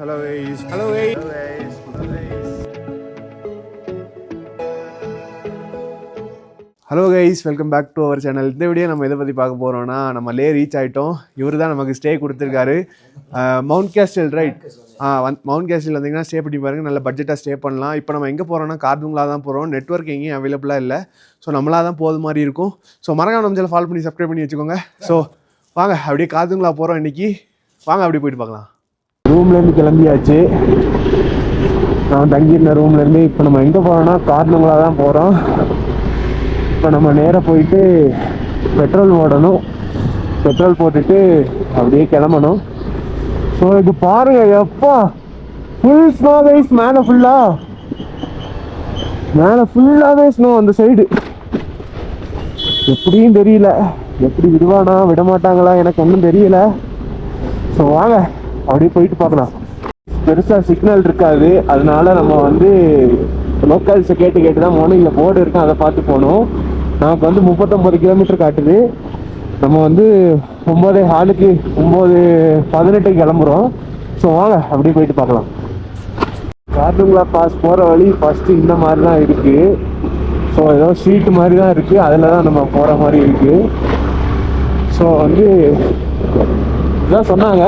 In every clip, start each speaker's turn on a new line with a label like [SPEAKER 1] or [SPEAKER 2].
[SPEAKER 1] Hello guys.
[SPEAKER 2] Hello guys.
[SPEAKER 1] Hello guys. Hello guys.
[SPEAKER 2] Hello guys, welcome back to our channel. இந்த video நம்ம எதை பற்றி பார்க்க போகிறோம்னா, நம்ம லே ரீச் ஆகிட்டோம். இவர் தான் நமக்கு ஸ்டே கொடுத்துருக்காரு. Mount castle right. Mount castle வந்தீங்கன்னா ஸ்டே பண்ணி பாருங்கள், நல்ல பட்ஜெட்டாக ஸ்டே பண்ணலாம். இப்போ நம்ம எங்கே போகிறோம்னா கார்துங்களா தான் போகிறோம். நெட்ஒர்க் எங்கேயும் அவைலபிளாக இல்லை. ஸோ நம்மளாக தான் போகுது மாதிரி இருக்கும். ஸோ மறக்காம நம்ம சேனல் ஃபாலோ பண்ணி சப்ஸ்கிரைப் பண்ணி வச்சுக்கோங்க. ஸோ வாங்க அப்படியே கார்துங்களா போகிறோம் இன்றைக்கி. வாங்க அப்படியே போயிட்டு பார்க்கலாம். ரூம்லேருந்து கிளம்பியாச்சு. நான் தங்கியிருந்த ரூம்லேருந்து இப்போ நம்ம எங்கே போகிறோம்னா கார்துங்களா தான் போகிறோம். இப்போ நம்ம நேராக போயிட்டு பெட்ரோல் ஓடணும். பெட்ரோல் போட்டுட்டு அப்படியே கிளம்பணும். ஸோ இது பாருங்க, எப்பா ஃபுல் ஸ்னோ கைஸ். மேலே ஃபுல்லாகவே ஸ்னோ. அந்த சைடு எப்படியும் தெரியல, எப்படி விடுவானா விட மாட்டாங்களா எனக்கு ஒன்றும் தெரியல. ஸோ வாங்க அப்படியே போயிட்டு பார்க்கலாம். பெருசாக சிக்னல் இருக்காது, அதனால நம்ம வந்து லோக்கல்ஸை கேட்டு தான் போகணும். இல்லை போர்டு இருக்கும், அதை பார்த்து போகணும். நமக்கு வந்து 39 கிலோமீட்டர் காட்டுது. நம்ம வந்து 9:18 கிளம்புறோம். ஸோ வாங்க அப்படியே போயிட்டு பார்க்கலாம். கார்துங்களா பாஸ் போகிற வழி ஃபஸ்ட்டு இந்த மாதிரி தான் இருக்குது. ஸோ ஏதோ ஸ்ட்ரீட்டு மாதிரி தான் இருக்குது, அதில் தான் நம்ம போகிற மாதிரி இருக்குது. ஸோ வந்து இதுதான் சொன்னாங்க.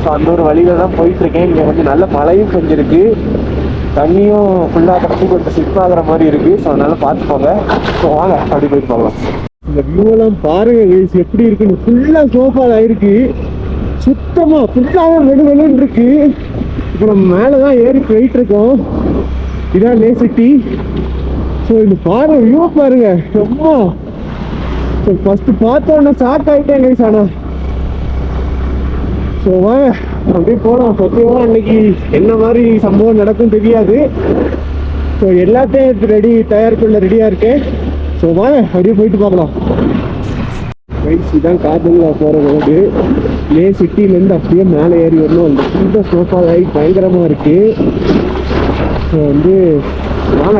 [SPEAKER 2] ஸோ அந்த ஒரு வழியில் தான் போயிட்டுருக்கேன். இங்கே கொஞ்சம் நல்ல மழையும் பெஞ்சிருக்கு, தண்ணியும் ஃபுல்லாக கட்டி கொஞ்சம் ஸ்லிப் ஆகிற மாதிரி இருக்குது. ஸோ அதனால் பார்த்துக்கோங்க. ஸோ வாங்க அப்படி போயிட்டு பார்க்கலாம். இந்த வியூவெல்லாம் பாருங்க கைஸ், எப்படி இருக்குன்னு. ஃபுல்லாக சோஃபால் ஆயிருக்கு, சுத்தமாக ஃபுல்லாக வெளுன்னு இருக்கு. இப்போ நம்ம மேலே தான் ஏறி போயிட்டு இருக்கோம். இதான் லே சிட்டி. ஸோ இது பாருங்க, வியூ பாருங்க ரொம்ப. ஸோ ஃபஸ்ட்டு பார்த்தோன்னே ஷாக் ஆகிட்டேன் கைஸ். ஆனால் ஸோ வாங்க அப்படியே போகலாம். சத்தியமாக அன்னைக்கு என்ன மாதிரி சம்பவம் நடக்கும் தெரியாது. ஸோ எல்லாத்தையும் தயாரிப்புள்ள ரெடியாக இருக்கேன். ஸோ வாங்க அப்படியே போயிட்டு பார்க்கலாம். ரைஸ் இதுதான் கார்துங்களா போகிற ரோடு. லே சிட்டிலேருந்து அப்படியே மேலே ஏறி வரணும். அந்த ஃபுல்லாக சோஃபா லைட் பயங்கரமாக இருக்குது. ஸோ வந்து வாங்க,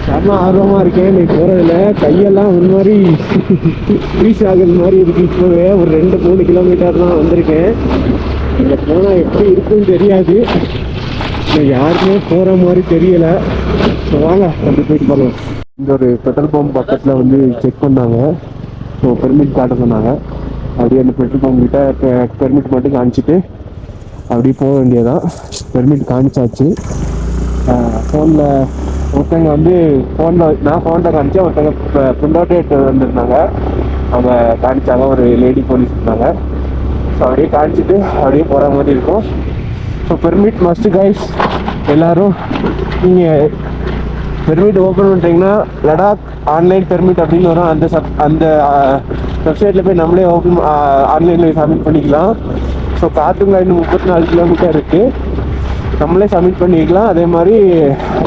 [SPEAKER 2] செம்ம ஆர்வமாக இருக்கேன் இன்னைக்கு போகிறதுல. கையெல்லாம் ஒரு மாதிரி ஃப்ரீஸ் ஆகுது மாதிரி இருக்குது. இப்போவே ஒரு 2-3 கிலோமீட்டர் தான் வந்திருக்கேன். இங்கே போனால் எப்படி இருக்குன்னு தெரியாது, யாருமே போகிற மாதிரி தெரியலை. ஸோ வாங்க அப்படி போயிட்டு போகலாம். இந்த ஒரு பெட்ரோல் பம்ப் பக்கத்தில் வந்து செக் பண்ணாங்க. ஸோ பெர்மிட் காட்ட சொன்னாங்க. அப்படியே அந்த பெட்ரோல் பம்ப் கிட்ட பெர்மிட் மட்டும் காமிச்சிட்டு அப்படியே போக வேண்டியதான். பெர்மிட் காமிச்சாச்சு. ஃபோனில் ஒருத்தங்க வந்து நான் ஃபோனில் காமிச்சேன். ஒருத்தங்க பிரிண்ட் அவுட் எடுத்து வந்திருந்தாங்க, அவங்க காமிச்சாங்க. ஒரு லேடி போலீஸ் இருந்தாங்க. ஸோ அப்படியே காமிச்சிட்டு அப்படியே போகிற மாதிரி இருக்கும். So permit must guys. எல்லோரும் நீங்கள் பெர்மிட் ஓப்பன் பண்ணுறீங்கன்னா லடாக் ஆன்லைன் பெர்மிட் அப்படின்னு வரும். அந்த வெப்சைட்டில் போய் நம்மளே ஆன்லைனில் சப்மிட் பண்ணிக்கலாம். ஸோ கார்துங்களா இன்னும் 34 கிலோமீட்டர் இருக்குது, நம்மளே சப்மிட் பண்ணிக்கலாம். அதே மாதிரி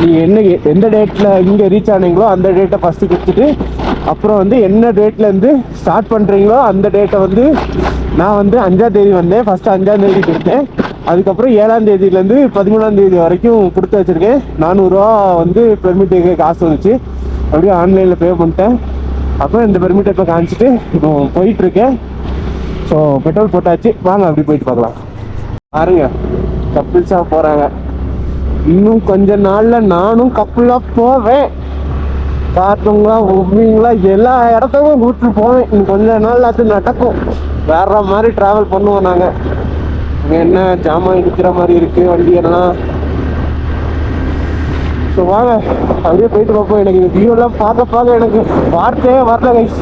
[SPEAKER 2] நீங்கள் எந்த டேட்டில் இங்கே ரீச் ஆனீங்களோ அந்த டேட்டை ஃபஸ்ட்டு கொடுத்துட்டு, அப்புறம் வந்து என்ன டேட்லேருந்து ஸ்டார்ட் பண்ணுறீங்களோ அந்த டேட்டை வந்து நான் வந்து 5ஆம் தேதி வந்தேன். ஃபஸ்ட்டு 5ஆம் தேதி கொடுத்தேன். அதுக்கப்புறம் 7ஆம் தேதியிலேருந்து 13ஆம் தேதி வரைக்கும் கொடுத்து வச்சுருக்கேன். 400 ரூபா வந்து பெர்மிட்டுக்கு காசு வந்துச்சு. அப்படியே ஆன்லைனில் பே பண்ணிட்டேன். அப்புறம் இந்த பெர்மிட்டை இப்போ காமிச்சிட்டு இப்போ போயிட்டுருக்கேன். ஸோ பெட்ரோல் போட்டாச்சு, வாங்க அப்படி போயிட்டு பார்க்கலாம். பாருங்க, கப்பிள்ஸாக போகிறாங்க. இன்னும் கொஞ்ச நாளில் நானும் கப்பிளாக போவேன். கார்துங்களா உண்மைங்களா எல்லா இடத்துக்கும் கூப்பிட்டு போவேன். இன்னும் கொஞ்ச நாள் அது நடக்கும். வேற மாதிரி ட்ராவல் பண்ணுவோம் நாங்கள். இங்கே என்ன ஜாமான் இருக்கிற மாதிரி இருக்குது வண்டியெல்லாம். ஸோ வாங்க அப்படியே போயிட்டு பார்ப்போம். எனக்கு இந்த வியூவெல்லாம் பார்க்க எனக்கு வார்த்தையே வரல கைஸ்.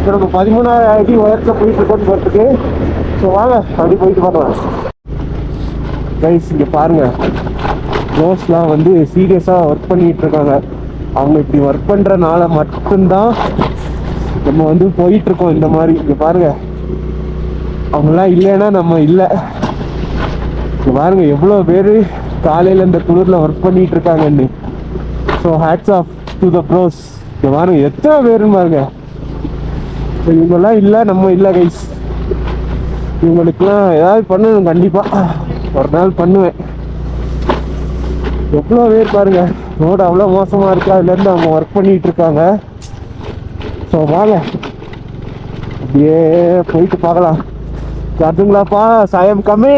[SPEAKER 2] எனக்கு 13,000 அடி உயரத்தில் போயிட்டு இருக்கோன்னு போகிறதுக்கு. ஸோ வாங்க அப்படி போயிட்டு பார்க்கலாம் கைஸ். இங்கே பாருங்கள், ரோஸ்லாம் வந்து சீரியஸாக ஒர்க் பண்ணிகிட்டு இருக்காங்க. அவங்க இப்படி ஒர்க் பண்ணுறனால மட்டும்தான் நம்ம வந்து போயிட்டுருக்கோம் இந்த மாதிரி. இங்கே பாருங்கள், அவங்களாம் இல்லைன்னா நம்ம இல்லை. இங்கே பாருங்கள் எவ்வளோ பேர் காலையில் இந்த குளிரில் ஒர்க் பண்ணிகிட்டு இருக்காங்கன்னு. So hats off to the bros. இங்கே பாருங்கள் எத்தனை பேருன்னு பாருங்கள். ஸோ இவங்கெல்லாம் இல்லை, நம்ம இல்லை கைஸ். இவங்களுக்குலாம் ஏதாவது பண்ணணும், கண்டிப்பாக ஒரு நாள் பண்ணுவேன். எவ்வளோ பேர் பாருங்கள், ரோடு அவ்வளோ மோசமாக இருக்குது. அதுலேருந்து அவங்க ஒர்க் பண்ணிகிட்டு இருக்காங்க. ஸோ வாங்க அப்படியே போயிட்டு பார்க்கலாம். கார்துங்களாப்பா, சாயம் கம்மி.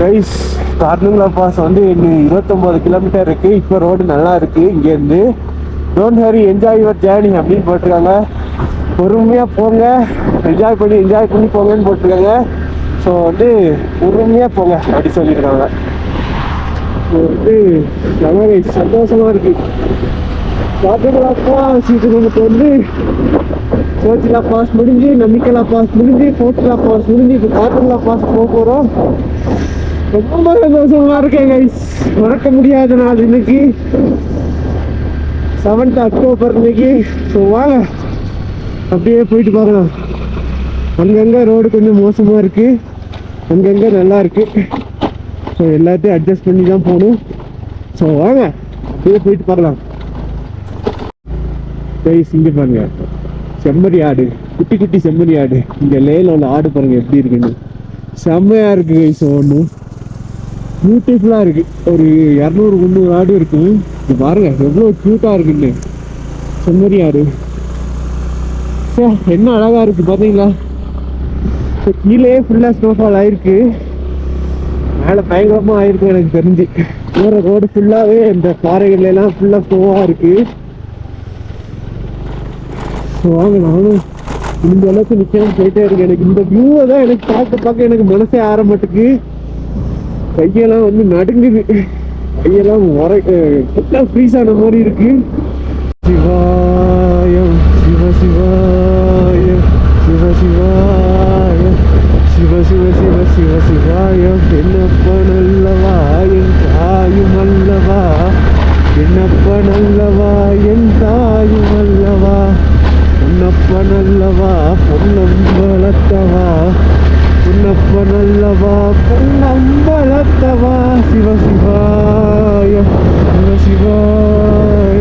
[SPEAKER 2] கைஸ் கார்னுங்களா பாஸ் வந்து இன்னும் 29 கிலோமீட்டர் இருக்குது. இப்போ ரோடு நல்லா இருக்குது. இங்கேருந்து don't Hari enjoy your journey அப்படின்னு போட்டிருக்காங்க. பொறுமையாக போங்க, என்ஜாய் பண்ணி போங்கன்னு போட்டிருக்காங்க. ஸோ வந்து பொறுமையாக போங்க அப்படி சொல்லியிருக்காங்க. ஸோ வந்து நல்லா சந்தோஷமாக இருக்குது. கார்னுங்களா பாஸ் இது நமக்கு வந்து சோச்சிலா பாஸ் முடிஞ்சு, நம்பிக்கைலா பாஸ் முடிஞ்சு, ஃபோர்ட்லா பாஸ் முடிஞ்சு, இப்போ கார்னுங்களா பாஸ் போக போகிறோம். ரொம்ப சந்தோஷமா இருக்கேன் கைஸ். மறக்க முடியாத நாள் இன்னைக்கு, 7th அக்டோபர் இன்னைக்கு. ஸோ வாங்க அப்படியே போயிட்டு பார்க்கலாம். அங்கங்கே ரோடு கொஞ்சம் மோசமாக இருக்குது, அங்கங்கே நல்லா இருக்குது. ஸோ எல்லாத்தையும் அட்ஜஸ்ட் பண்ணி தான் போகணும். ஸோ வாங்க அப்படியே போயிட்டு பார்க்கலாம். கைஸ் இங்கே பாருங்க, செம்மறி ஆடு, குட்டி குட்டி செம்மறி ஆடு. இங்கே லேயில் உள்ள ஆடு பாருங்க எப்படி இருக்குன்னு, செம்மையாக இருக்குது கைஸ். ஒன்று பியூட்டிஃபுல்லாக இருக்குது. ஒரு 200-300 ஆடு இருக்கும். இது பாருங்க எவ்வளோ க்யூட்டாக இருக்குன்னு, செம்மறி ஆடு. சே என்ன அழகாக இருக்குது பார்த்தீங்களா. ஸோ கீழே ஃபுல்லாக ஸ்னோஃபால் ஆயிருக்கு, மேலே பயங்கரமாக ஆயிருக்கு எனக்கு தெரிஞ்சு. போகிற ரோடு ஃபுல்லாகவே இந்த பாறைகள்லாம் ஃபுல்லாக ஸ்னோவாக இருக்குது. ஸோ வாங்க நானும் இந்த அளவுக்கு நிச்சயம் போயிட்டே இருக்கு. எனக்கு இந்த வியூவை தான் எனக்கு பார்க்க எனக்கு மனசே ஆற மாட்டுக்கு. கையெல்லாம் வந்து நடுங்குது, கையெல்லாம் ஃபுல்லாக ஃப்ரீஸ் ஆன மாதிரி இருக்கு. சிவாயம் சிவ சிவாயம் சிவ சிவாயம் சிவ சிவ சிவ சிவ சிவாயம். என்னப்ப நல்லவா என் தாயும் அல்லவா, என்னப்ப நல்லவா என் தாயும் அல்லவா, பொன்னப்ப நல்லவா பொன்னம்பலத்தவா, பொன்னப்ப நல்லவா பொன்னம்பலத்தவா. சிவ சிவாய சிவ சிவாய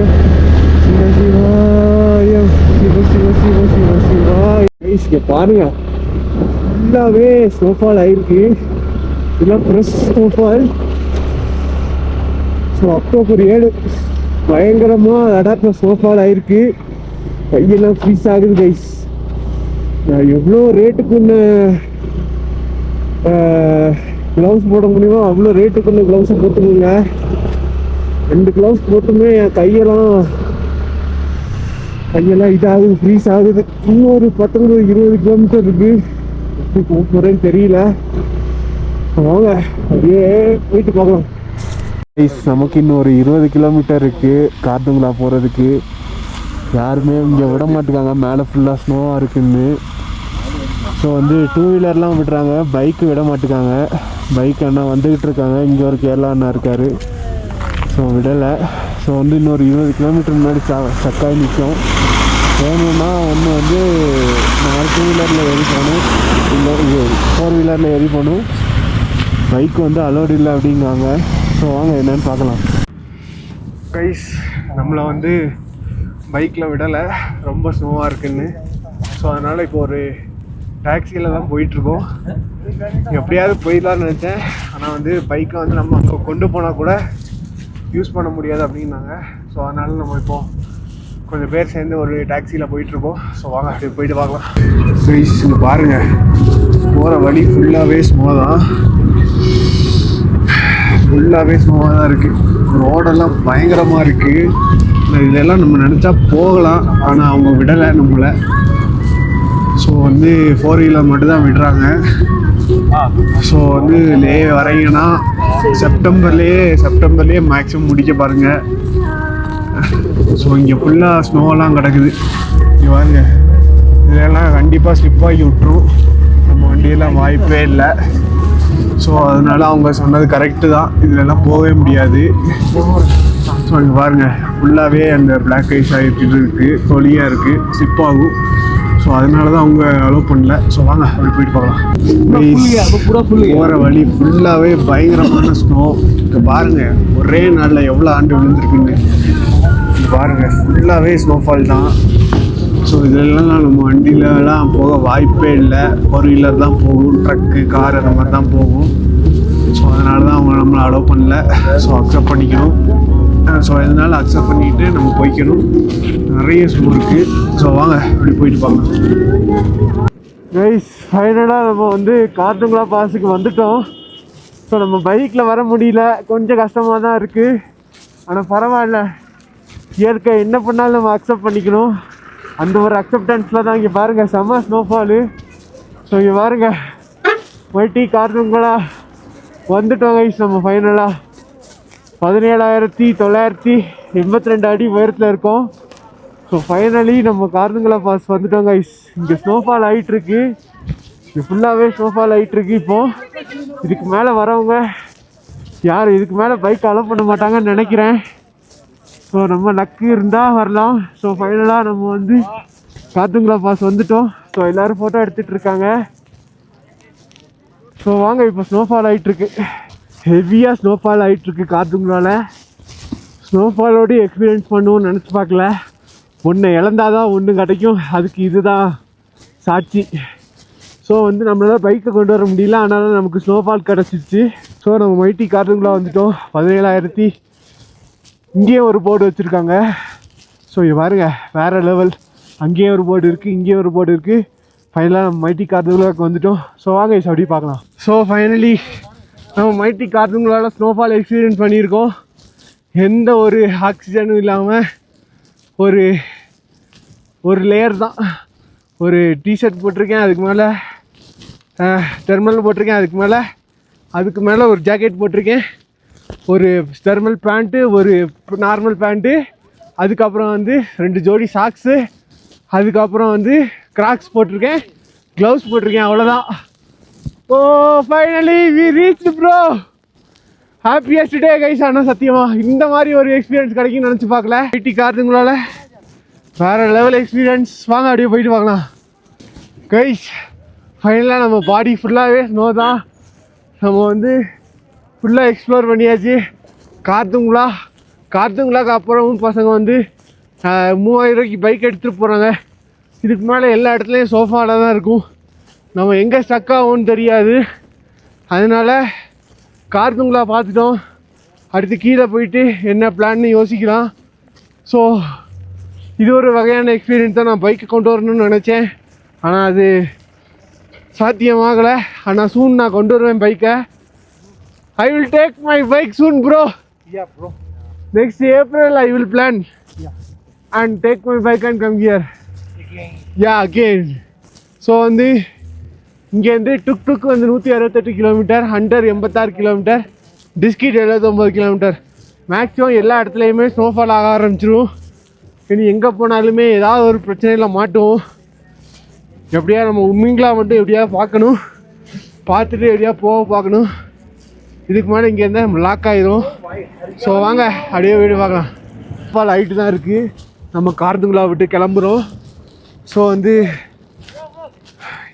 [SPEAKER 2] சிவ சிவாய சிவ சிவ சிவ சிவ சிவாய. இங்கே பாருங்க ஃபுல்லாகவே ஸ்னோஃபால் ஆயிருக்கு. இதெல்லாம் ஃப்ரெஷ் ஸ்னோஃபால். ஸோ அக்டோபர் 7 பயங்கரமாக லடாக்ல ஸ்னோஃபால் ஆயிருக்கு. கையெல்லாம் ஃப்ரீஸ் ஆகுது கைஸ். நான் எவ்வளோ ரேட்டுக்குன்னு க்ளவுஸ் போட முடியுமோ அவ்வளோ ரேட்டுக்குன்னு க்ளவுஸை போட்டுக்கோங்க. 2 க்ளவுஸ் போட்டுமே என் கையெல்லாம் இதாகுது, ஃப்ரீஸ் ஆகுது. இன்னொரு 19-20 கிலோமீட்டர் இருக்கு, எப்படி போக போகிறேன்னு தெரியல. வாங்க அப்படியே போயிட்டு பார்க்கலாம். நமக்கு இன்னும் ஒரு 20 கிலோமீட்டர் இருக்குது கார்னுங்களா போகிறதுக்கு. யாருமே இங்கே விட மாட்டேங்காங்க, மேலே ஃபுல்லாக ஸ்னோவாக இருக்குன்னு. ஸோ வந்து 2 வீலர்லாம் விடுறாங்க, பைக்கு விட மாட்டேங்காங்க. பைக் அண்ணா வந்துக்கிட்டு இருக்காங்க, இங்கே ஒரு கேரளா அண்ணா இருக்கார். ஸோ விடலை. ஸோ வந்து இன்னொரு 20 கிலோமீட்டர் முன்னாடி ஸ்டக்காகி நிற்கும். வேணும்னா ஒன்று வந்து நான் 2 வீலரில் ஏறி போகணும், இல்லை 4 வீலரில் ஏறி போகணும். பைக் வந்து அலோடு இல்லை அப்படிங்காங்க. ஸோ வாங்க என்னன்னு பார்க்கலாம். கைஸ் நம்மளை வந்து பைக்கில் விடலை, ரொம்ப ஸ்னோவாக இருக்குன்னு. ஸோ அதனால் இப்போ ஒரு டாக்ஸியில் தான் போயிட்டுருக்கோம். எப்படியாவது போயிடலான்னு நினச்சேன், ஆனால் வந்து பைக்கை வந்து நம்ம அங்கே கொண்டு போனால் கூட யூஸ் பண்ண முடியாது அப்படின்னாங்க. ஸோ அதனால் நம்ம இப்போது கொஞ்சம் பேர் சேர்ந்து ஒரு டாக்ஸியில் போயிட்டுருக்கோம். ஸோ வாங்க அப்படியே போயிட்டு பார்க்கலாம். கைஸ் இங்கே பாருங்கள், போகிற வழி ஃபுல்லாகவே ஸ்னோ தான், ஃபுல்லாகவே ஸ்னோவாக தான் இருக்குது. ரோடெல்லாம் பயங்கரமாக இருக்குது. இதெல்லாம் நம்ம நினச்சா போகலாம், ஆனால் அவங்க விடலை நம்மளை. ஸோ வந்து 4 வீலர் மட்டும்தான் விடுறாங்க. ஸோ வந்து லே வரீங்கன்னா செப்டம்பர்லேயே மேக்ஸிமம் முடிக்க பாருங்கள். ஸோ இங்கே ஃபுல்லாக ஸ்னோவெல்லாம் கிடக்குது. இங்கே பாருங்க, இதெல்லாம் கண்டிப்பாக ஸ்லிப்பாகி விட்டுரும், நம்ம வண்டியெல்லாம் வாய்ப்பே இல்லை. ஸோ அதனால அவங்க சொன்னது கரெக்டு தான், இதிலெல்லாம் போகவே முடியாது. ஸோ இங்கே பாருங்கள் ஃபுல்லாகவே அந்த பிளாக் ஐஸ் ஆகிட்டு இருக்குது, தொலியாக இருக்குது, ஸ்லிப் ஆகும். ஸோ அதனால தான் அவங்க அலோவ் பண்ணல. ஸோ வாங்க அப்படி போயிட்டு பார்க்கலாம். போகிற வழி ஃபுல்லாகவே பயங்கரமான ஸ்னோ. இப்போ பாருங்கள் ஒரே நாளில் எவ்வளோ ஆண்டு விழுந்துருக்குன்னு பாருங்கள், ஃபுல்லாகவே ஸ்னோஃபால் தான். ஸோ இதெல்லாம் நம்ம வண்டியிலலாம் போக வாய்ப்பே இல்லை, 4 வீலர் தான் போகும், ட்ரக்கு கார் அந்த மாதிரி தான் போகும். ஸோ அதனால தான் அவங்க நம்மளை அலோவ் பண்ணல. ஸோ அக்செப்ட் பண்ணிக்கணும். ஸோ இதனால் அக்செப்ட் பண்ணிவிட்டு நம்ம போய்க்கணும். நிறைய ஸ்னோ இருக்குது. ஸோ வாங்க அப்படி போயிட்டு பார்க்கலாம். கைஸ் ஃபைனலாக நம்ம வந்து கார்னுங்களா பாஸுக்கு வந்துட்டோம். ஸோ நம்ம பைக்கில் வர முடியல, கொஞ்சம் கஷ்டமாக தான் இருக்குது. ஆனால் பரவாயில்ல, இயற்கை என்ன பண்ணாலும் நம்ம அக்செப்ட் பண்ணிக்கணும். அந்த ஒரு அக்செப்டன்ஸில் தான் இங்கே பாருங்கள் செம்ம ஸ்னோஃபாலு. ஸோ இங்கே பாருங்கள் மைட்டி கார்துங்களா வந்துட்டோம் கைஸ். நம்ம ஃபைனலாக 17,982 அடி உயரத்தில் இருக்கோம். ஸோ ஃபைனலி நம்ம கார்துங்களா பாஸ் வந்துட்டோம் கைஸ். இங்கே ஸ்னோஃபால் ஆகிட்டுருக்கு, இது ஃபுல்லாகவே ஸ்னோஃபால் ஆகிட்டுருக்கு. இப்போது இதுக்கு மேலே வரவங்க யார் இதுக்கு மேலே பைக் அலோவ் பண்ண மாட்டாங்கன்னு நினைக்கிறேன். ஸோ நம்ம லக்கு இருந்தால் வரலாம். ஸோ ஃபைனலாக நம்ம வந்து கார்துங்களா பாஸ் வந்துட்டோம். ஸோ எல்லோரும் ஃபோட்டோ எடுத்துகிட்டு இருக்காங்க. ஸோ வாங்க, இப்போ ஸ்னோஃபால் ஆகிட்டுருக்கு, ஹெவியாக ஸ்னோஃபால் ஆகிட்டுருக்கு கார்துங்களாவில். ஸ்னோஃபாலோடு எக்ஸ்பீரியன்ஸ் பண்ணுவோன்னு நினச்சி பார்க்கல. ஒன்று இழந்தால் தான் ஒன்று கிடைக்கும், அதுக்கு இதுதான் சாட்சி. ஸோ வந்து நம்மளால் பைக்கை கொண்டு வர முடியல, ஆனாலும் நமக்கு ஸ்னோஃபால் கிடச்சிச்சு. ஸோ நம்ம மைட்டி கார்துங்களா வந்துட்டோம். 17,000 இங்கேயும் ஒரு போர்டு வச்சுருக்காங்க. ஸோ இது பாருங்க வேறு லெவல். அங்கேயும் ஒரு போர்டு இருக்குது, இங்கேயும் ஒரு போர்டு இருக்குது. ஃபைனலாக நம்ம மைட்டி கார்துங்களாவுக்கு வந்துட்டோம். ஸோ வாங்க அப்படி பார்க்கலாம். ஸோ ஃபைனலி நம்ம மைட்டி கார்துங்களால் ஸ்னோஃபால் எக்ஸ்பீரியன்ஸ் பண்ணியிருக்கோம். எந்த ஒரு ஆக்சிஜனும் இல்லாமல் ஒரு லேயர் தான். ஒரு டிஷர்ட் போட்டிருக்கேன், அதுக்கு மேலே தெர்மல் போட்டிருக்கேன், அதுக்கு மேலே ஒரு ஜாக்கெட் போட்டிருக்கேன், ஒரு தெர்மல் பேண்ட்டு, ஒரு நார்மல் பேண்ட்டு, அதுக்கப்புறம் வந்து 2 ஜோடி சாக்ஸு, அதுக்கப்புறம் வந்து கிராக்ஸ் போட்டிருக்கேன், க்ளவுஸ் போட்டிருக்கேன், அவ்வளோதான். Oh finally we reach bro, happiest day guys. ஆனால் சத்தியமாக இந்த மாதிரி ஒரு எக்ஸ்பீரியன்ஸ் கிடைக்குன்னு நினச்சி பார்க்கல. ஐடி கார்துங்களால் வேறு லெவல் எக்ஸ்பீரியன்ஸ். வாங்க அப்படியே போயிட்டு பார்க்கலாம் கைஸ். ஃபைனலாக நம்ம பாடி ஃபுல்லாகவே ஸ்னோ தான். நம்ம வந்து ஃபுல்லாக எக்ஸ்ப்ளோர் பண்ணியாச்சு. கார்துங்களாக்கு அப்புறமும் பசங்க வந்து 3000 ரூபாய்க்கு பைக் எடுத்துகிட்டு போகிறாங்க. இதுக்கு மேலே எல்லா இடத்துலையும் சோஃபாவில் தான் இருக்கும், நம்ம எங்கே ஸ்டக் ஆகும்னு தெரியாது. அதனால் கார்துங்களா பார்த்துட்டோம், அடுத்து கீழே போயிட்டு என்ன பிளான்னு யோசிக்கலாம். ஸோ இது ஒரு வகையான எக்ஸ்பீரியன்ஸ் தான். நான் பைக்கை கொண்டு வரணும்னு நினச்சேன், ஆனால் அது சாத்தியமாகலை. ஆனால் சூன் நான் கொண்டு வருவேன் பைக்கை. I will take my bike soon bro.
[SPEAKER 1] Yeah bro.
[SPEAKER 2] Next April I will plan.
[SPEAKER 1] Yeah.
[SPEAKER 2] And take my bike and come here.
[SPEAKER 1] Again.
[SPEAKER 2] Yeah again. So வந்து இங்கேருந்து டுக் வந்து 168 kilometre, Hunter 86 kilometre, டிஸ்கிட் 79 kilometre. Maximum எல்லா இடத்துலையுமே snowfall ஆக ஆரம்பிச்சிடும். இனி எங்கே போனாலுமே ஏதாவது ஒரு பிரச்சனையில் மாட்டுவோம். எப்படியா நம்ம உண்மைங்களா மட்டும் எப்படியா பார்க்கணும், பார்த்துட்டு எப்படியா போக பார்க்கணும். இதுக்கு மேலே இங்கே இருந்தால் நம்ம லாக் ஆகிடும். ஸோ வாங்க அப்படியே வீடு பார்க்கலாம். ஸ்னோஃபால் ஹைட்டு தான் இருக்குது. நம்ம கார்துங்களா விட்டு கிளம்புறோம். ஸோ வந்து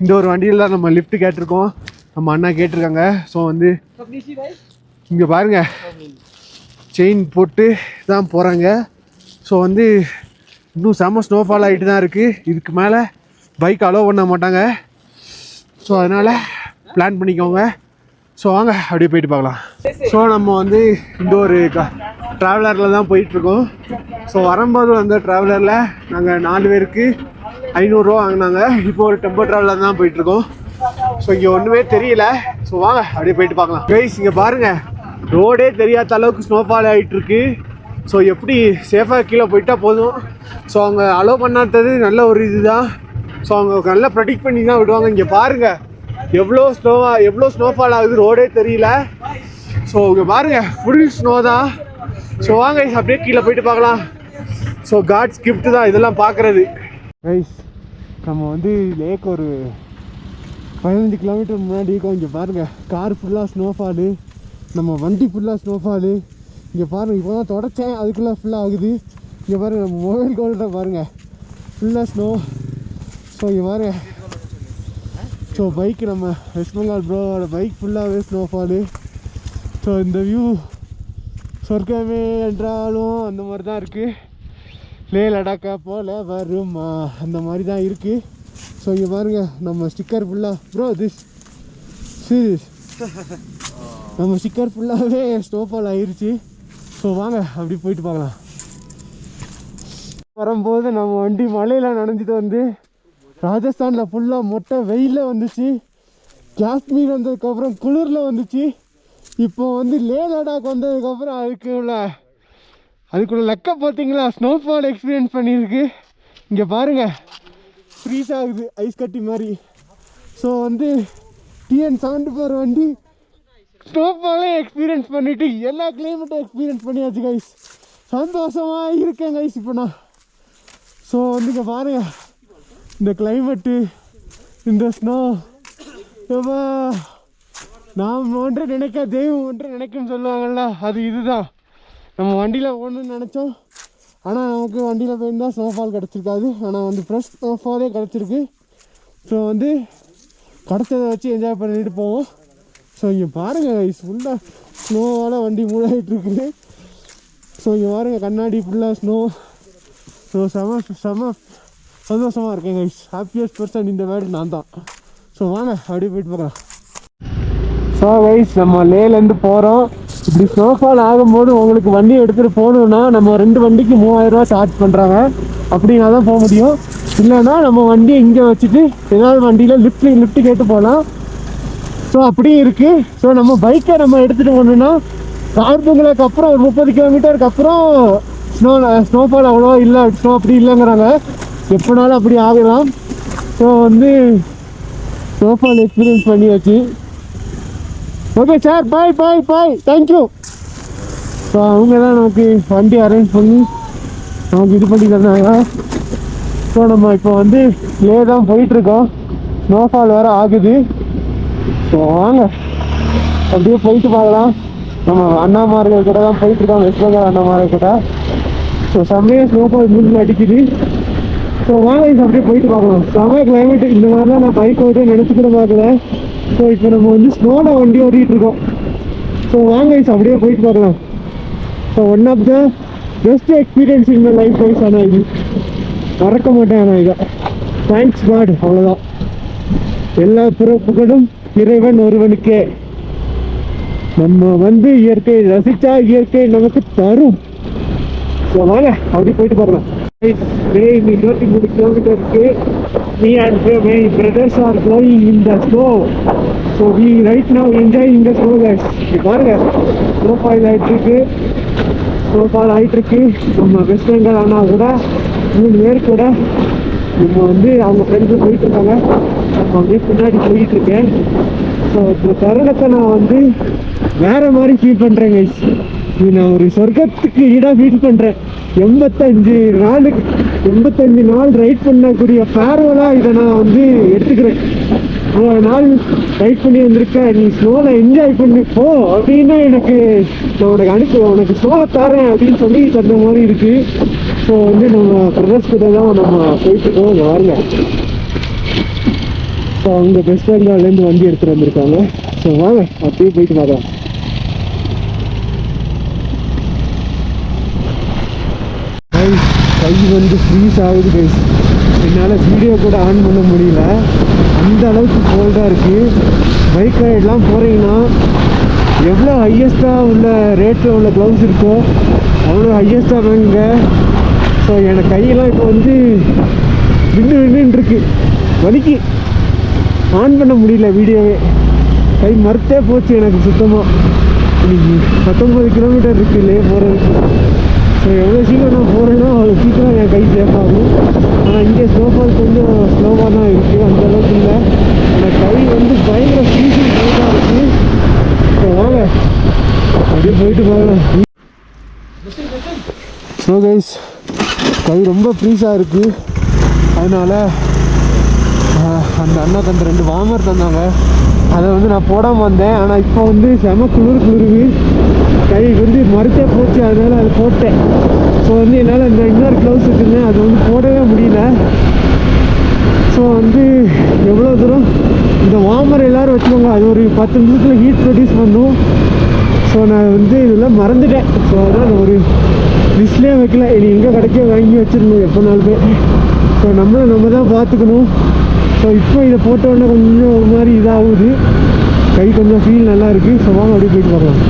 [SPEAKER 2] இந்த ஒரு வண்டியில் தான் நம்ம லிஃப்ட் கேட்டிருக்கோம், நம்ம அண்ணா கேட்டிருக்காங்க. ஸோ வந்து இங்கே பாருங்கள் செயின் போட்டு தான் போகிறாங்க. ஸோ வந்து இன்னும் செம்ம ஸ்னோஃபால் ஆகிட்டு தான் இருக்குது. இதுக்கு மேலே பைக் அலோவ் பண்ண மாட்டாங்க. ஸோ அதனால் பிளான் பண்ணிக்கோங்க. ஸோ வாங்க அப்படியே போயிட்டு பார்க்கலாம். ஸோ நம்ம வந்து இந்த ஒரு ட்ராவலரில் தான் போயிட்டுருக்கோம். ஸோ வரும்போது அந்த ட்ராவலரில் நாங்கள் 4 பேருக்கு 500 ரூபா வாங்கினாங்க. இப்போ ஒரு டெம்போ ட்ராவலர் தான் போயிட்டுருக்கோம். ஸோ இங்கே ஒன்றுமே தெரியல. ஸோ வாங்க அப்படியே போயிட்டு பார்க்கலாம் கைஸ். இங்கே பாருங்கள் ரோடே தெரியாத அளவுக்கு ஸ்னோஃபால் ஆகிட்டுருக்கு. ஸோ எப்படி சேஃபாக கீழே போயிட்டால் போதும். ஸோ அவங்க அலோவ் பண்ணாதது நல்ல ஒரு இது தான். ஸோ அவங்க நல்லா ப்ரெடிக்ட் பண்ணி தான் விடுவாங்க. இங்கே பாருங்கள் எவ்வளோ ஸ்னோஃபால் ஆகுது, ரோடே தெரியல. ஸோ இங்கே பாருங்கள் ஃபுல் ஸ்னோ தான். ஸோ வாங்க அப்படியே கீழே போயிட்டு பார்க்கலாம். ஸோ காட்ஸ் கிஃப்ட் தான் இதெல்லாம் பார்க்குறது கைஸ். நம்ம வந்து லேக் ஒரு 15 கிலோமீட்டர் முன்னாடி இருக்கோம். இங்கே பாருங்கள் கார் ஃபுல்லாக ஸ்னோஃபாலு, நம்ம வண்டி ஃபுல்லாக ஸ்னோஃபாலு. இங்கே பாருங்கள் இப்போ தான் தொடச்சேன், அதுக்குள்ளே ஃபுல்லாக ஆகுது. இங்கே பாருங்கள் நம்ம மொபைல் கோல்ட பாருங்கள் ஃபுல்லாக ஸ்னோ. ஸோ இங்கே பாருங்கள். ஸோ பைக்கு நம்ம வெஸ்ட் பெங்கால் ப்ரோவோட பைக் ஃபுல்லாகவே ஸ்னோஃபாலு. ஸோ இந்த வியூ சொர்க்கமே என்றாலும் அந்த மாதிரி தான் இருக்குது. லே லடாக்கா போல் வருமா அந்த மாதிரி தான் இருக்குது. ஸோ இங்கே பாருங்கள் நம்ம ஸ்டிக்கர் ஃபுல்லாக ப்ரோ திஸ் சீரியஸ் நம்ம ஸ்டிக்கர் ஃபுல்லாகவே ஸ்னோஃபால் ஆகிருச்சு. ஸோ வாங்க அப்படி போயிட்டு பார்க்கலாம். வரும்போது நம்ம வண்டி மலையில் நனைஞ்சிட்டு வந்து ராஜஸ்தானில் ஃபுல்லாக மொட்டை வெயிலில் வந்துச்சு. காஷ்மீர் வந்ததுக்கப்புறம் குளிரில் வந்துச்சு. இப்போ வந்து லே லடாக் வந்ததுக்கப்புறம் அதுக்குள்ள லெக்க பார்த்தீங்களா, ஸ்னோஃபால் எக்ஸ்பீரியன்ஸ் பண்ணியிருக்கு. இங்கே பாருங்கள், ஃப்ரீஸ் ஆகுது ஐஸ் கட்டி மாதிரி. ஸோ வந்து TN74 வண்டி ஸ்னோஃபாலே எக்ஸ்பீரியன்ஸ் பண்ணிவிட்டு எல்லா கிளைமேட்டும் எக்ஸ்பீரியன்ஸ் பண்ணியாச்சு கைஸ். சந்தோஷமாக இருக்கேன் கைஸ் இப்போ நான். ஸோ வந்து இங்கே பாருங்கள், இந்த கிளைமேட்டு, இந்த ஸ்னோ, எப்பா நாம் ஒன்று நினைக்க தெய்வம் ஒன்று நினைக்கும்னு சொல்லுவாங்கள்ல, அது இதுதான். நம்ம வண்டியில் போகணுன்னு நினச்சோம், ஆனால் நமக்கு வண்டியில் போயிருந்தால் ஸ்னோஃபால் கிடச்சிருக்காது. ஆனால் வந்து ஃப்ரெஷ் ஸ்னோஃபாலே கிடச்சிருக்கு. ஸோ வந்து கிடச்சதை வச்சு என்ஜாய் பண்ணிட்டு போவோம். ஸோ இங்கே பாருங்கள் கைஸ், ஃபுல்லாக ஸ்னோவால் வண்டி மூடாகிட்டுருக்குது. ஸோ இங்கே பாருங்கள், கண்ணாடி ஃபுல்லாக ஸ்னோ. ஸோ செம சந்தோஷமாக இருக்கேன் கைஸ். ஹாப்பியஸ்ட் பர்சன் இந்த வேர்ல்டு நான் தான். ஸோ வாங்க அப்படியே போயிட்டு பார்க்கலாம். ஸோ கைஸ், நம்ம லேலேருந்து போகிறோம். இப்படி ஸ்னோஃபால் ஆகும்போது உங்களுக்கு வண்டி எடுத்துகிட்டு போகணுன்னா நம்ம 2 வண்டிக்கு 3000 ரூபா சார்ஜ் பண்ணுறாங்க. அப்படின்னா தான் போக முடியும். இல்லைன்னா நம்ம வண்டியை இங்கே வச்சுட்டு ஏதாவது வண்டியில் லிஃப்ட் கேட்டு போகலாம். ஸோ அப்படியும் இருக்குது. ஸோ நம்ம பைக்கை நம்ம எடுத்துகிட்டு போகணுன்னா கார்புங்களுக்கு அப்புறம் ஒரு 30 கிலோமீட்டருக்கு அப்புறம் ஸ்னோஃபால் அவ்வளோ இல்லை, ஸ்னோ அப்படி இல்லைங்கிறாங்க. எப்போனாலும் அப்படி ஆகலாம். ஸோ வந்து ஸ்னோஃபால் எக்ஸ்பீரியன்ஸ் பண்ணியாச்சு. Okay sir, bye thank you. So அவங்க தான் நமக்கு வண்டி அரேஞ்ச் பண்ணி நமக்கு இது பண்ணி தந்தாங்க. ஸோ நம்ம இப்போ வந்து லே தான் போயிட்டுருக்கோம். ஸ்னோஃபால் வேறு ஆகுது. ஸோ வாங்க அப்படியே போயிட்டு பார்க்கலாம். நம்ம அண்ணாமார்கள் கூட தான் போயிட்டுருக்கோம், வெஸ்ட் பெங்கால் அண்ணாமார்கள் கூட. ஸோ செம்மையாக ஸ்னோஃபால் மூஞ்சில் அடிக்குது. ஸோ வாங்க அப்படியே போயிட்டு பார்க்கலாம். செம்ம கிளைமேட்டு. இந்த மாதிரிலாம் நான் பைக் ஓட்டு நினச்சிக்கிற பார்க்கல. ஸோ இப்போ நம்ம வந்து ஸ்னோவில் வண்டி ஓட்டிகிட்ருக்கோம். ஸோ வாங்க அப்படியே போயிட்டு பார்க்கலாம். So one of the best experience in my life guys. ஆனால் இது மறக்க மாட்டேன். ஆனால் இதை தேங்க்ஸ் காட், அவ்வளோதான். எல்லா பிறப்புகளும் இறைவன் ஒருவனுக்கே. நம்ம வந்து இயற்கை ரசித்தா இயற்கை நமக்கு தரும். ஸோ வாங்க அப்படி போயிட்டு பார்க்கலாம். 23 kilometers. Me and my brothers are going in the snow. So we right now enjoying the snow guys. பாருங்க, snowfall ஆயிட்டிருக்கு. நம்ம வெஸ்ட் பெங்கால் அண்ணா கூட 3 பேர் கூட நம்ம வந்து அவங்க ஃப்ரெண்ட்ஸு போயிட்டு இருக்காங்க. நம்ம அப்படியே பின்னாடி போயிட்டு இருக்கேன். ஸோ இந்த தருணத்தை நான் வந்து வேற மாதிரி ஃபீல் பண்ணுறேன் கைஸ். இது நான் ஒரு சொர்க்கத்துக்கு ஈடாக ஃபீல் பண்ணுறேன். 85 நாள் ரைட் பண்ணக்கூடிய ஃபேர்வெலாக இதை நான் வந்து எடுத்துக்கிறேன். ஒரு நாள் ரைட் பண்ணி வந்திருக்கேன், நீ ஸ்னோவில் என்ஜாய் பண்ணி போ அப்படின்னு எனக்கு நான் உனக்கு ஸ்னோவை தரேன் அப்படின்னு சொல்லி தந்த மாதிரி இருக்குது. ஸோ வந்து நம்ம பிரதர்ஸ் கிட்ட தான் நம்ம போயிட்டுருக்கோம். இங்கே வாருங்க. ஸோ அவங்க வெஸ்ட் பெங்கால்லேருந்து வண்டி எடுத்துகிட்டு வந்திருக்காங்க. ஸோ வாங்க அப்படியே போயிட்டு பார்க்கலாம். கை வந்து ஃப்ரீஸ் ஆகுது கைஸ். என்னால் வீடியோ கூட ஆன் பண்ண முடியல, அந்த அளவுக்கு கோல்டாக இருக்குது. பைக் ரைடெலாம் போகிறீங்கன்னா எவ்வளோ ஹையஸ்ட்டாக உள்ள ரேட்டில் உள்ள க்ளவுஸ் இருக்கோ அவ்வளோ ஹையஸ்ட்டாக வாங்குங்க. ஸோ எனக்கு கையெல்லாம் இப்போ வந்து வின்னுருக்கு, வலிக்கு ஆன் பண்ண முடியல வீடியோவே. கை மறுத்தே போச்சு எனக்கு சுத்தமாக. இன்னைக்கு 19 கிலோமீட்டர் இருக்குது லே போகிறதுக்கு. ஸோ எவ்வளோ சீக்கிரம் நான் போகிறேன்னா அவ்வளோ சீக்கிரம் என் கை சேஃப் ஆகும். ஆனால் இங்கே ஸ்னோஃபால் கொஞ்சம் ஸ்லோவாக தான் இருக்குது, அந்தளவுக்கு இல்லை. ஆனால் கை வந்து பயங்கர ஃப்ரீசிங் டைட்டாக இருக்குது. ஸோ வாங்க அப்படியே போயிட்டு போகலாம். ஸோ கைஸ், கை ரொம்ப ஃப்ரீஸாக இருக்குது. அதனால் அந்த அண்ணா தந்த 2 வார்மர் தந்தாங்க, அதை வந்து நான் போடாமல் வந்தேன். ஆனால் இப்போ வந்து செம குளிருது, கை வந்து மறுத்தே போச்சு. அதனால் அது போட்டேன். ஸோ வந்து என்னால் இந்த இன்னொரு க்ளவுஸ் இருக்குங்க, அது வந்து போடவே முடியல. ஸோ வந்து எவ்வளோ தூரம் இந்த வார்மர் எல்லோரும் வச்சுக்கோங்க, அது ஒரு 10 நிமிஷத்தில் ஹீட் ப்ரொடியூஸ் பண்ணும். ஸோ நான் வந்து இதெல்லாம் மறந்துட்டேன். ஸோ அதான் நான் ஒரு லிஸ்ட்லேயே வைக்கல, இனி எங்கே கிடைக்க வாங்கி வச்சிடணும் எப்போனாலுமே. ஸோ நம்ம தான் பார்த்துக்கணும். ஸோ இப்போ இதை போட்டோன்னே கொஞ்சம் ஒரு மாதிரி இதாகுது, கை கொஞ்சம் ஃபீல் நல்லா இருக்குது. ஸோ வாங்க அப்படியே போயிட்டு பார்க்கலாம்.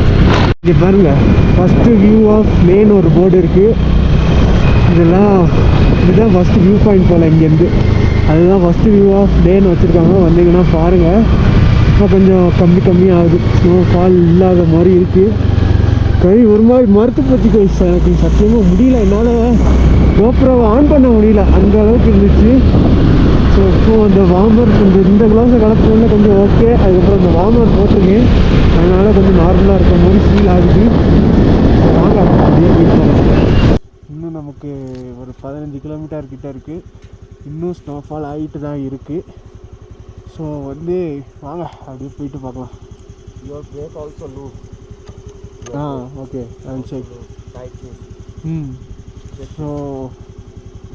[SPEAKER 2] இங்கே பாருங்கள், ஃபஸ்ட்டு வியூ ஆஃப் லேன் ஒரு போர்டு இருக்குது. இதுதான் ஃபஸ்ட்டு வியூ பாயிண்ட் போல் இங்கேருந்து. அதுதான் ஃபஸ்ட்டு வியூ ஆஃப் லேன் வச்சுருக்காங்க. வந்தீங்கன்னா பாருங்கள். இப்போ கொஞ்சம் கம்மியாகுது. ஸ்னோஃபால் இல்லாத மாதிரி இருக்குது. கை ஒரு மாதிரி மறுத்து போச்சு கைஸ். எனக்கு சத்தியமாக முடியல, என்னால் கோப்ரோவை ஆன் பண்ண முடியல, அந்த அளவுக்கு இருந்துச்சு. ஸோ இப்போது அந்த வார்மர் இந்த கிளாஸை கலப்புல கொஞ்சம் ஓகே. அதுக்கப்புறம் அந்த வார்மர் போட்டிருக்கேன், அதனால் கொஞ்சம் நார்மலாக இருக்க மாதிரி ஃபீல் ஆகுது. வாங்க அப்படியே போயிட்டு போகலாம். இன்னும் நமக்கு ஒரு 15 கிலோமீட்டர் கிட்ட இருக்குது. இன்னும் ஸ்னோஃபால் ஆகிட்டு தான் இருக்குது. ஸோ வந்து வாங்க அப்படியே போயிட்டு பார்க்கலாம்.
[SPEAKER 1] Your brake also loose.
[SPEAKER 2] Okay I check. So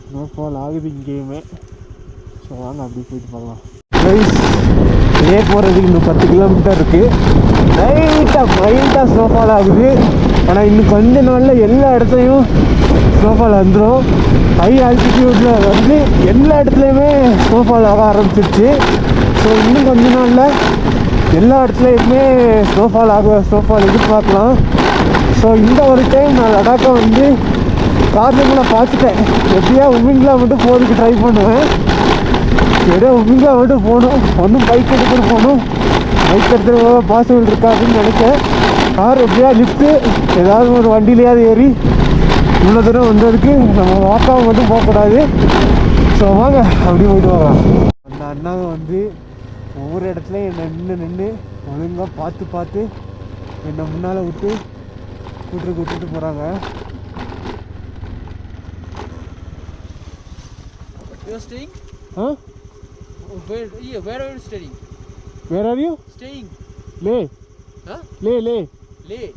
[SPEAKER 2] snowfall ஆகுது இங்கேயுமே. ஸோ வாங்க அப்படியே போயிட்டு பார்க்கலாம். லே போகிறதுக்கு இன்னும் 10 கிலோமீட்டர் இருக்குது. லைட்டாக ஸ்னோஃபால் ஆகுது. ஆனால் இன்னும் கொஞ்ச நாளில் எல்லா இடத்துலையும் ஸ்னோஃபால் வந்துடும். ஹை ஆல்டிடியூடில் வந்து எல்லா இடத்துலையுமே ஸ்னோஃபால் ஆக ஆரம்பிச்சிருச்சு. ஸோ இன்னும் கொஞ்ச நாளில் எல்லா இடத்துலையுமே ஸ்னோஃபால் எதிர்பார்க்கலாம். ஸோ இந்த ஒரு டைம் நான் லடாக்கை வந்து கார்னிங்கில் பார்த்துட்டேன். எப்படியா உமிங்லா மட்டும் போகிறதுக்கு ட்ரை பண்ணுவேன். எப்படியா உமிங்லா மட்டும் போகணும். ஒன்றும் பைக் எடுத்துகிட்டு போகணும். பைக் எடுத்துகிட்டு போக பாசிபிள் இருக்காதுன்னு நினைக்கிறேன். கார் எப்படியா லிஃப்ட்டு ஏதாவது ஒரு வண்டியிலையாவது ஏறி இவ்வளோ தூரம் வந்ததுக்கு நம்ம வாக்காக மட்டும் போகக்கூடாது. ஸோ வாங்க அப்படியே போயிட்டு வரலாம். அந்த அண்ணாவை வந்து ஒவ்வொரு இடத்துலையும் என்னை நின்று ஒழுங்காக பார்த்து என்னை முன்னால் விட்டுட்டு போகிறாங்க.
[SPEAKER 1] You're staying?
[SPEAKER 2] Huh?
[SPEAKER 1] Where are you staying?
[SPEAKER 2] Where are you?
[SPEAKER 1] Staying.
[SPEAKER 2] Leh.
[SPEAKER 1] Huh?
[SPEAKER 2] Leh.
[SPEAKER 1] Leh.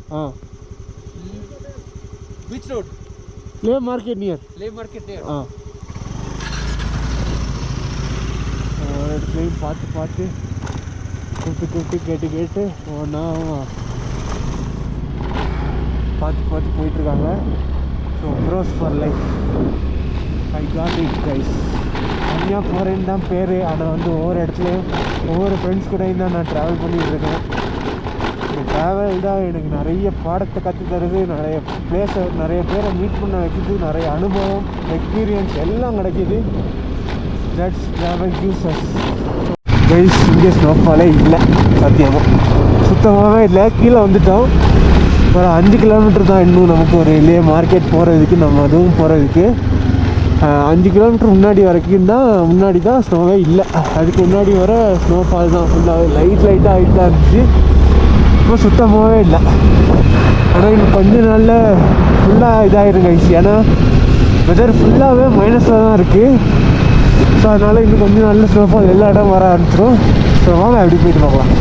[SPEAKER 1] Which road?
[SPEAKER 2] Leh market near.
[SPEAKER 1] Leh market near.
[SPEAKER 2] இடத்துலையும் பார்த்து கூப்பிட்டு கேட்டு ஒன்றா பார்த்து போயிட்டுருக்காங்க. So bros for life. I got it guys. தனியாக போகிறேன்னு தான் பேர். ஆனால் வந்து ஒவ்வொரு இடத்துலையும் ஒவ்வொரு ஃப்ரெண்ட்ஸ் கூடயும் தான் நான் ட்ராவல் பண்ணிகிட்ருக்கேன். இந்த ட்ராவல் தான் எனக்கு நிறைய பாடத்தை கற்றுத் தருது. நிறைய பேரை மீட் பண்ண வைக்கிது. நிறைய அனுபவம், எக்ஸ்பீரியன்ஸ் எல்லாம் கிடைக்கிது. That's travel uses. கைஸ் இங்கே ஸ்னோஃபாலே இல்லை, சத்தியமாக சுத்தமாகவே இல்லை. கீழே வந்துட்டோம். ஒரு 5 கிலோமீட்டர் தான் இன்னும் நமக்கு ஒரு லே மார்க்கெட் போகிறதுக்கு, நம்ம அதுவும் போகிறதுக்கு 5 கிலோமீட்டர் முன்னாடி தான் ஸ்னோவே இல்லை. அதுக்கு முன்னாடி வர ஸ்னோஃபால் தான் ஃபுல்லாகவே லைட்டாக ஆகிட்டு தான் இருந்துச்சு. இப்போ சுத்தமாகவே இல்லை. ஆனால் இன்னும் கொஞ்ச நாளில் ஃபுல்லாக இதாகிடும் கைஸ். ஏன்னா வெதர் ஃபுல்லாகவே மைனஸில் தான் இருக்குது. ஸோ அதனால் இன்னும் கொஞ்சம் நாளில் ஸ்னோஃபால் எல்லா இடம் வர ஆரம்பிச்சிடும். ஸோ வாங்க அப்படி போயிட்டு பார்க்கலாம்.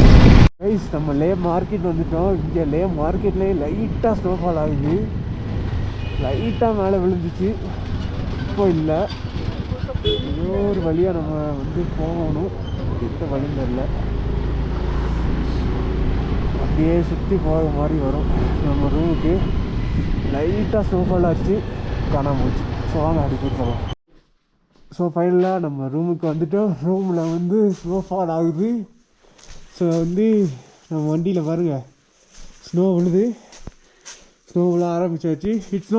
[SPEAKER 2] கைஸ் நம்ம லே மார்க்கெட் வந்துட்டோம். இங்கே லே மார்க்கெட்லேயே லைட்டாக ஸ்னோஃபால் ஆகுது. லைட்டாக மேலே விழுந்துச்சு. இப்போ இல்லை, ஏதோ ஒரு வழியாக நம்ம வந்து போகணும். எந்த வழியும் தெரியல. அப்படியே சுற்றி போகிற மாதிரி வரும். நம்ம ரூமுக்கு லைட்டாக ஸ்னோஃபால் ஆச்சு, காணாமல் போச்சு. ஸோ வாங்க அப்படி போயிட்டு போகலாம். ஸோ ஃபைனலாக நம்ம ரூமுக்கு வந்துட்டோம். ரூமில் வந்து ஸ்னோஃபால் ஆகுது. ஸோ வந்து நம்ம வண்டியில் பாருங்கள் ஸ்னோ விழுது. ஸ்னோ விழ ஆரம்பிச்சாச்சு. It's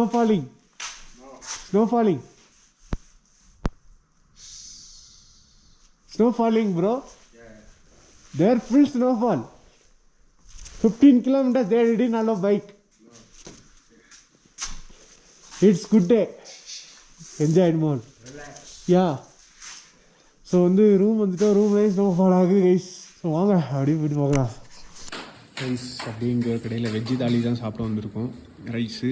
[SPEAKER 2] snowfalling bro. There full snowfall. 15 kilometers they didn't allow bike. It's good day. Enjoy more. Yeah. So வந்து ரூம் வந்துட்டோம். ரூம்லேயே ஸ்னோஃபால் ஆகுது கைஸ். ஸோ வாங்க அப்படியே போய்ட்டு பார்க்கலாம் ரைஸ். அப்படியே இங்கே ஒரு கடையில் வெஜ்ஜு தாலி தான் சாப்பிட வந்திருக்கோம். ரைஸு,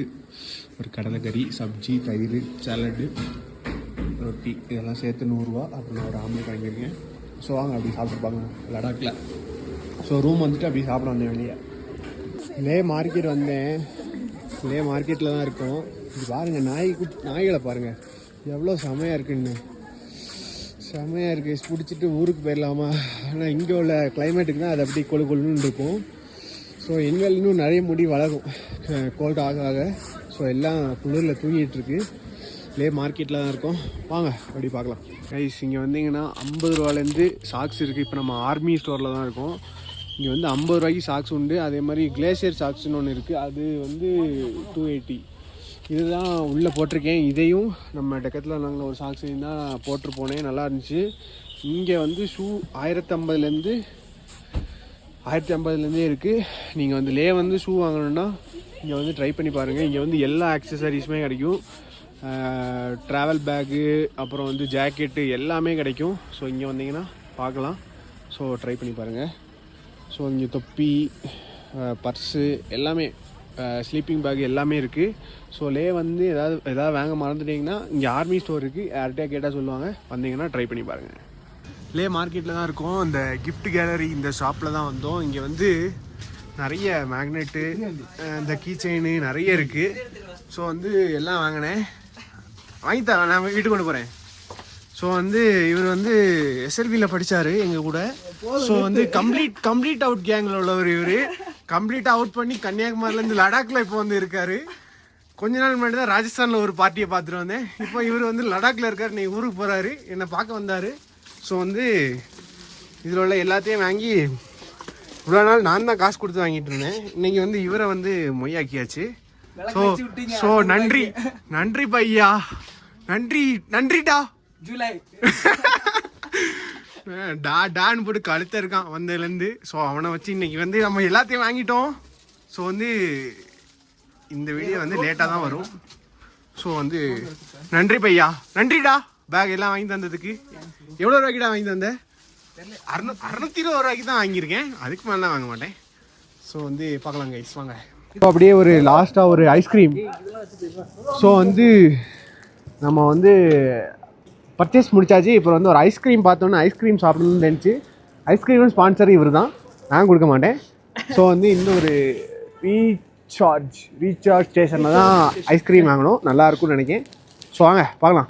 [SPEAKER 2] ஒரு கடலைக்கறி, சப்ஜி, தயிர், சாலட்டு, ரொட்டி இதெல்லாம் சேர்த்து 100 ரூபா. அப்புறம் ஒரு ஆம்லேட் வாங்கியிருக்கேன். ஸோ வாங்க அப்படி சாப்பிட்டுப்பாங்க லடாக்கில். ஸோ ரூம் வந்துட்டு அப்படி சாப்பிட வந்தேன் வெளியே. லே மார்க்கெட் வந்தேன். லே மார்க்கெட்டில் தான் இருக்கோம். இது பாருங்கள் நாய்களை பாருங்கள் எவ்வளோ செமையாக இருக்குன்னு. செமையாக இருக்குது. பிடிச்சிட்டு ஊருக்கு போயிடலாமா? ஆனால் இங்கே உள்ள கிளைமேட்டுக்கு தான் அது அப்படி கொழுன்னு இருக்கும். ஸோ எங்கள் இன்னும் நிறைய முடி வளரும் கோல்டு ஆக. ஸோ எல்லாம் குளிரில் தூங்கிட்டுருக்கு. லே மார்க்கெட்டில் தான் இருக்கோம். வாங்க அப்படி பார்க்கலாம் கைஸ். இங்கே வந்தீங்கன்னா 50 ரூபாலேருந்து சாக்ஸ் இருக்குது. இப்போ நம்ம ஆர்மி ஸ்டோரில் தான் இருக்கோம். இங்கே வந்து 50 ரூபாய்க்கு சாக்ஸ் உண்டு. அதே மாதிரி கிளேசியர் சாக்ஸ்னு ஒன்று இருக்குது. அது வந்து 280. இதுதான் உள்ளே போட்டிருக்கேன். இதையும் நம்ம டெக்கத்தில் நாங்கள் ஒரு சாக்ஸையும் தான் போட்டு போனேன். நல்லா இருந்துச்சு. இங்கே வந்து ஷூ 1050லேருந்து 1050லேருந்தே இருக்குது. நீங்கள் வந்து லே வந்து ஷூ வாங்கணுன்னா இங்கே வந்து ட்ரை பண்ணி பாருங்கள். இங்கே வந்து எல்லா ஆக்சசரிஸுமே கிடைக்கும். ட்ராவல் பேக்கு, அப்புறம் வந்து ஜாக்கெட்டு எல்லாமே கிடைக்கும். ஸோ இங்கே வந்தீங்கன்னா பார்க்கலாம். ஸோ ட்ரை பண்ணி பாருங்கள். ஸோ இங்கே தொப்பி, பர்ஸு எல்லாமே, ஸ்லீப்பிங் பேக் எல்லாமே இருக்குது. ஸோ லே வந்து ஏதாவது வாங்க மறந்துட்டிங்கன்னா இங்கே ஆர்மி ஸ்டோர் இருக்குது. யார்கிட்டயா கேட்டால் சொல்லுவாங்க. வந்தீங்கன்னா ட்ரை பண்ணி பாருங்கள். லே மார்க்கெட்டில் தான் இருக்கும். இந்த கிஃப்ட் கேலரி இந்த ஷாப்பில் தான் வந்தோம். இங்கே வந்து நிறைய மேக்னெட்டு, இந்த கீ செயின் நிறைய இருக்குது. ஸோ வந்து எல்லாம் வாங்கினேன். வாங்கித்தரேன், நான் வீட்டுக்கு கொண்டு போகிறேன். ஸோ வந்து இவர் வந்து எஸ்எல்வியில் படித்தார் எங்கள் கூட. ஸோ வந்து கம்ப்ளீட் அவுட் கேங்கில் உள்ளவர் இவர். கம்ப்ளீட்டாக அவுட் பண்ணி கன்னியாகுமரியிலேருந்து லடாக்கில் இப்போ வந்து இருக்கார். கொஞ்ச நாள் முன்னாடி தான் ராஜஸ்தானில் ஒரு பார்ட்டியை பார்த்துட்டு வந்தேன். இப்போ இவர் வந்து லடாக்கில் இருக்கார். நீ ஊருக்கு போகிறாரு, என்னை பார்க்க வந்தார். ஸோ வந்து இதில் உள்ள எல்லாத்தையும் வாங்கி இவ்வளோ நாள் நான் தான் காசு கொடுத்து வாங்கிட்டு இருந்தேன். இன்றைக்கி வந்து இவரை வந்து மொய்யாக்கியாச்சு. ஸோ நன்றி பையா, நன்றிடா.
[SPEAKER 1] ஜூலை
[SPEAKER 2] டான்னு போட்டு கழுத்த இருக்கான் வந்ததுலேருந்து. ஸோ அவனை வச்சு இன்னைக்கு வந்து நம்ம எல்லாத்தையும் வாங்கிட்டோம். ஸோ வந்து இந்த வீடியோ வந்து லேட்டாக தான் வரும். ஸோ வந்து நன்றி பையா, நன்றிடா. பேக் எல்லாம் வாங்கி தந்ததுக்கு. எவ்வளோ ரூபாய்க்கிட்ட வாங்கி தந்த? 620 ரூபாய்க்கு தான் வாங்கியிருக்கேன். அதுக்கு மேலாம் வாங்க மாட்டேன். ஸோ வந்து பார்க்கலாம் கைஸ், வாங்க. இப்போ அப்படியே ஒரு லாஸ்ட்டாக ஒரு ஐஸ்கிரீம். ஸோ வந்து நம்ம வந்து பர்ச்சேஸ் முடிச்சாச்சு. இப்போ வந்து ஒரு ஐஸ்கிரீம் பார்த்தோன்னா ஐஸ்கிரீம் சாப்பிடணும்னு நினச்சி, ஐஸ்கிரீம் ஸ்பான்சர் இவர் தான், நான் கொடுக்க மாட்டேன். ஸோ வந்து இந்த ஒரு ரீசார்ஜ் ஸ்டேஷனில் தான் ஐஸ்கிரீம் வாங்கணும். நல்லா இருக்கும்னு நினைக்கிறேன். ஸோ வாங்க பார்க்கலாம்.